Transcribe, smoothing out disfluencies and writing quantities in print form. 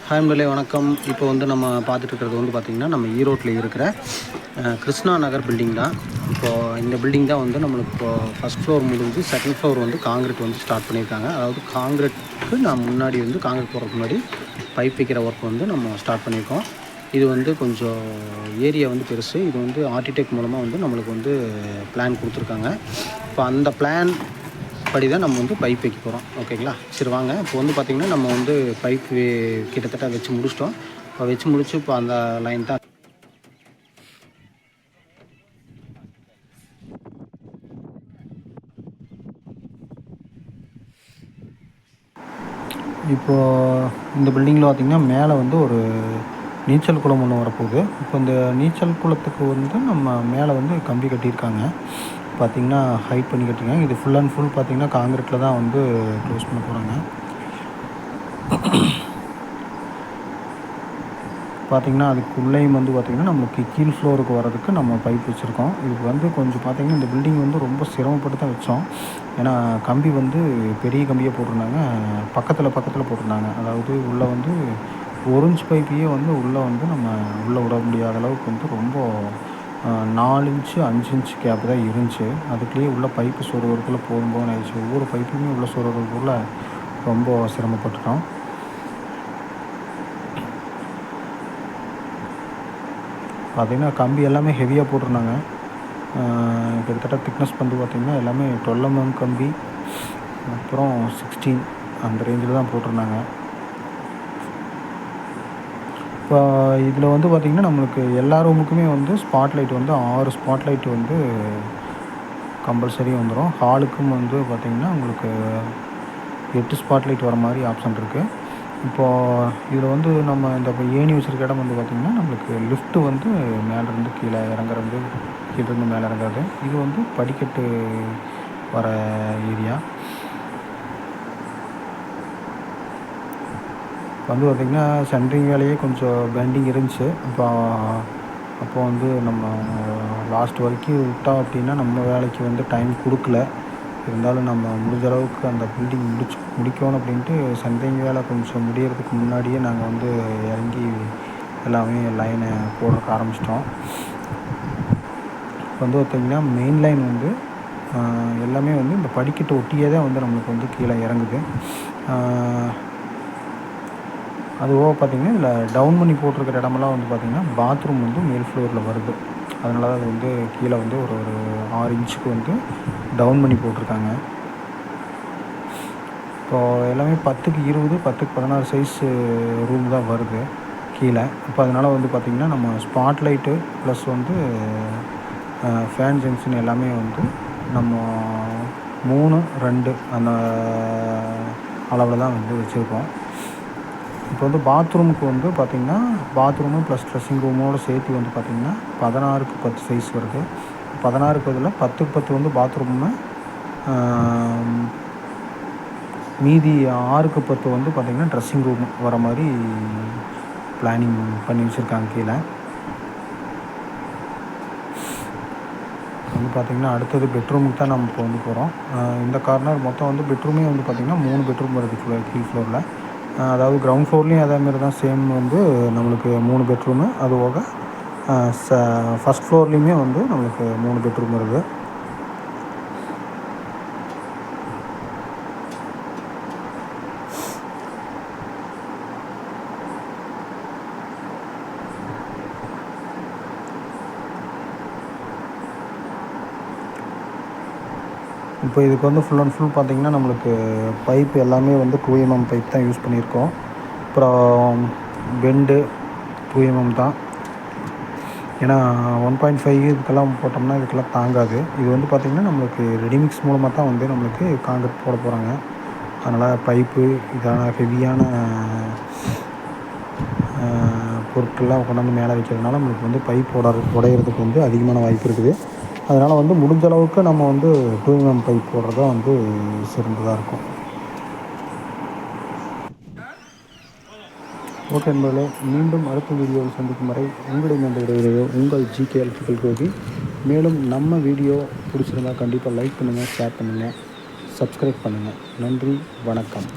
Hi நண்பர்களே வணக்கம். இப்போ வந்து நம்ம பார்த்துட்டு இருக்கிறது வந்து பார்த்திங்கன்னா நம்ம ஈரோட்டில் இருக்கிற கிருஷ்ணா நகர் பில்டிங் தான். இப்போது இந்த பில்டிங் தான் வந்து நம்மளுக்கு இப்போது ஃபஸ்ட் ஃப்ளோர் முடிஞ்சு செகண்ட் ஃப்ளோர் வந்து காங்கிரீட் வந்து ஸ்டார்ட் பண்ணியிருக்காங்க. அதாவது காங்கிரீட்டுக்கு நான் முன்னாடி வந்து காங்கிரீட் போடுறதுக்கு முன்னாடி பைப் வைக்கிற ஒர்க் வந்து நம்ம ஸ்டார்ட் பண்ணியிருக்கோம். இது வந்து கொஞ்சம் ஏரியா வந்து பெருசு. இது வந்து ஆர்கிடெக்ட் மூலமாக வந்து நம்மளுக்கு வந்து பிளான் கொடுத்துருக்காங்க. இப்போ அந்த பிளான் படி தான் நம்ம வந்து பைப் வைக்க போகிறோம். ஓகேங்களா? சரி வாங்க. இப்போ வந்து பார்த்திங்கன்னா நம்ம வந்து பைப் கிட்டத்தட்ட வச்சு முடிச்சிட்டோம். இப்போ வச்சு முடிச்சு இப்போ அந்த லைன் தான் இப்போது இந்த பில்டிங்கில் பார்த்திங்கன்னா மேலே வந்து ஒரு நீச்சல் குளம் ஒன்று வரப்போகுது. இப்போ இந்த நீச்சல் குளத்துக்கு வந்து நம்ம மேலே வந்து கம்பி கட்டியிருக்காங்க. பார்த்திங்கன்னா ஹைட் பண்ணி கட்டியிருக்காங்க. இது ஃபுல் அண்ட் ஃபுல் பார்த்திங்கன்னா காங்கிரீட்டில் தான் வந்து க்ளோஸ் பண்ண போகிறாங்க. பார்த்திங்கன்னா அதுக்குள்ளேயும் வந்து பார்த்திங்கன்னா நம்மளுக்கு கீழ் ஃப்ளோருக்கு வரதுக்கு நம்ம பைப் வச்சுருக்கோம். இதுக்கு வந்து கொஞ்சம் பார்த்திங்கன்னா இந்த பில்டிங் வந்து ரொம்ப சிரமப்பட்டு தான் வச்சோம். ஏன்னா கம்பி வந்து பெரிய கம்பியாக போட்டிருந்தாங்க, பக்கத்தில் போட்டிருந்தாங்க. அதாவது உள்ளே வந்து 1 இன்ச் பைப்பையே வந்து உள்ளே வந்து நம்ம உள்ளே விட முடியாத அளவுக்கு வந்து ரொம்ப 4 இன்ச்சு 5 இன்ச் கேப் தான் இருந்துச்சு. அதுக்குள்ளேயே உள்ள பைப்பு சொருகிறதுக்குள்ளே போதும் ஆயிடுச்சு. ஒவ்வொரு பைப்புமே உள்ளே சொருகிறதுக்குள்ளே ரொம்ப சிரமப்பட்டுட்டோம். பார்த்திங்கன்னா கம்பி எல்லாமே ஹெவியாக போட்டிருந்தாங்க. கிட்டத்தட்ட திக்னஸ் வந்து பார்த்திங்கன்னா எல்லாமே 12 mm கம்பி, அப்புறம் 16 அந்த ரேஞ்சில் தான் போட்டிருந்தாங்க. இப்போ இதில் வந்து பார்த்திங்கன்னா நம்மளுக்கு எல்லா ரூமுக்குமே வந்து ஸ்பாட் லைட் வந்து 6 ஸ்பாட் லைட் வந்து கம்பல்சரி வந்துடும். ஹாலுக்கும் வந்து பார்த்திங்கன்னா உங்களுக்கு 8 ஸ்பாட் லைட் வர மாதிரி ஆப்ஷன் இருக்குது. இப்போது இதில் வந்து நம்ம இந்த ஏணி வச்சுருக்க இடம் வந்து பார்த்திங்கன்னா நம்மளுக்கு லிஃப்ட்டு வந்து மேலேருந்து கீழே இறங்குறது, கீழேருந்து மேலே இறங்குறது. இது வந்து படிக்கட்டு வர ஏரியா. இப்போ வந்து பார்த்திங்கன்னா சென்ட்ரிங் வேலையே கொஞ்சம் பெண்டிங் இருந்துச்சு. அப்போ வந்து நம்ம லாஸ்ட் வரைக்கும் விட்டோம் அப்படின்னா நம்ம வேலைக்கு வந்து டைம் கொடுக்கல. இருந்தாலும் நம்ம முடிஞ்ச அளவுக்கு அந்த பில்டிங் முடிக்கணும் அப்படின்ட்டு சென்ட்ரிங் வேலை கொஞ்சம் முடியறதுக்கு முன்னாடியே நாங்கள் வந்து இறங்கி எல்லாமே லைனை போடுறதுக்கு ஆரம்பிச்சிட்டோம். இப்போ வந்து பார்த்திங்கன்னா மெயின் லைன் வந்து எல்லாமே வந்து இந்த படிக்கட்டு ஒட்டியே தான் வந்து நம்மளுக்கு வந்து கீழே இறங்குது. அதுபோக பார்த்திங்கன்னா இதில் டவுன் பண்ணி போட்டிருக்கிற இடமெல்லாம் வந்து பார்த்திங்கன்னா பாத்ரூம் வந்து மேல் ஃப்ளோரில் வருது. அதனால தான் அது வந்து கீழே வந்து ஒரு 6 இன்ச்சுக்கு வந்து டவுன் பண்ணி போட்டிருக்காங்க. இப்போது எல்லாமே 10க்கு 20, 10க்கு 16 சைஸு ரூம் தான் வருது கீழே. இப்போ அதனால் வந்து பார்த்திங்கன்னா நம்ம ஸ்பாட் லைட்டு ப்ளஸ் வந்து ஃபேன் ஜங்ஷன் எல்லாமே வந்து நம்ம 3, 2 அந்த அளவில் தான் வந்து வச்சுருக்கோம். இப்போ வந்து பாத்ரூமுக்கு வந்து பார்த்திங்கன்னா பாத்ரூமு ப்ளஸ் ட்ரெஸ்ஸிங் ரூமோடு சேர்த்து வந்து பார்த்திங்கன்னா 16க்கு 10 சைஸ் வருது. 16க்கு இதில் 10க்கு 10 வந்து பாத்ரூமு, மீதி 6க்கு 10 வந்து பார்த்திங்கன்னா ட்ரெஸ்ஸிங் ரூம் வர மாதிரி பிளானிங் பண்ணி வச்சுருக்காங்க கீழே. வந்து பார்த்திங்கன்னா அடுத்தது பெட்ரூமுக்கு தான் நம்ம இப்போ வந்து போகிறோம். இந்த கார்னர் மொத்தம் வந்து பெட்ரூமே வந்து பார்த்திங்கன்னா 3 பெட்ரூம் வருது கீழ் ஃப்ளோரில். அதாவது கிரவுண்ட் ஃப்ளோர்லேயும் அதேமாரி தான் சேம் வந்து நம்மளுக்கு 3 பெட்ரூமு. அது போக ஃபஸ்ட் ஃப்ளோர்லேயுமே வந்து நம்மளுக்கு 3 பெட்ரூம் வருது. இப்போ இதுக்கு வந்து ஃபுல் அண்ட் ஃபுல் பார்த்திங்கன்னா நம்மளுக்கு பைப் எல்லாமே வந்து 2 mm பைப் தான் யூஸ் பண்ணியிருக்கோம். அப்புறம் பெண்டு 2 mm தான். ஏன்னா 1.5 இதுக்கெல்லாம் போட்டோம்னா இதுக்கெல்லாம் தாங்காது. இது வந்து பார்த்திங்கன்னா நம்மளுக்கு ரெடிமிக்ஸ் மூலமாக தான் வந்து நம்மளுக்கு காங்கிரீட் போட போகிறாங்க. அதனால் பைப்பு இதான ஹெவியான பொருட்கள்லாம் கொண்டாந்து மேலே வைக்கிறதுனால நம்மளுக்கு வந்து பைப் உடையிறதுக்கு வந்து அதிகமான வாய்ப்பு இருக்குது. அதனால் வந்து முடிஞ்ச அளவுக்கு நம்ம வந்து 2 mm பைப் போடுறது தான் வந்து சிறந்ததாக இருக்கும். ஓகே நண்பர்களே, மீண்டும் அடுத்த வீடியோவில் சந்திக்கும் வரை உங்களுடைய நன்றி விடைகிறது உங்கள் ஜிகே எலக்ட்ரிக்கல் கோபி. மேலும் நம்ம வீடியோ பிடிச்சிருந்தால் கண்டிப்பாக லைக் பண்ணுங்கள், ஷேர் பண்ணுங்கள், சப்ஸ்கிரைப் பண்ணுங்கள். நன்றி, வணக்கம்.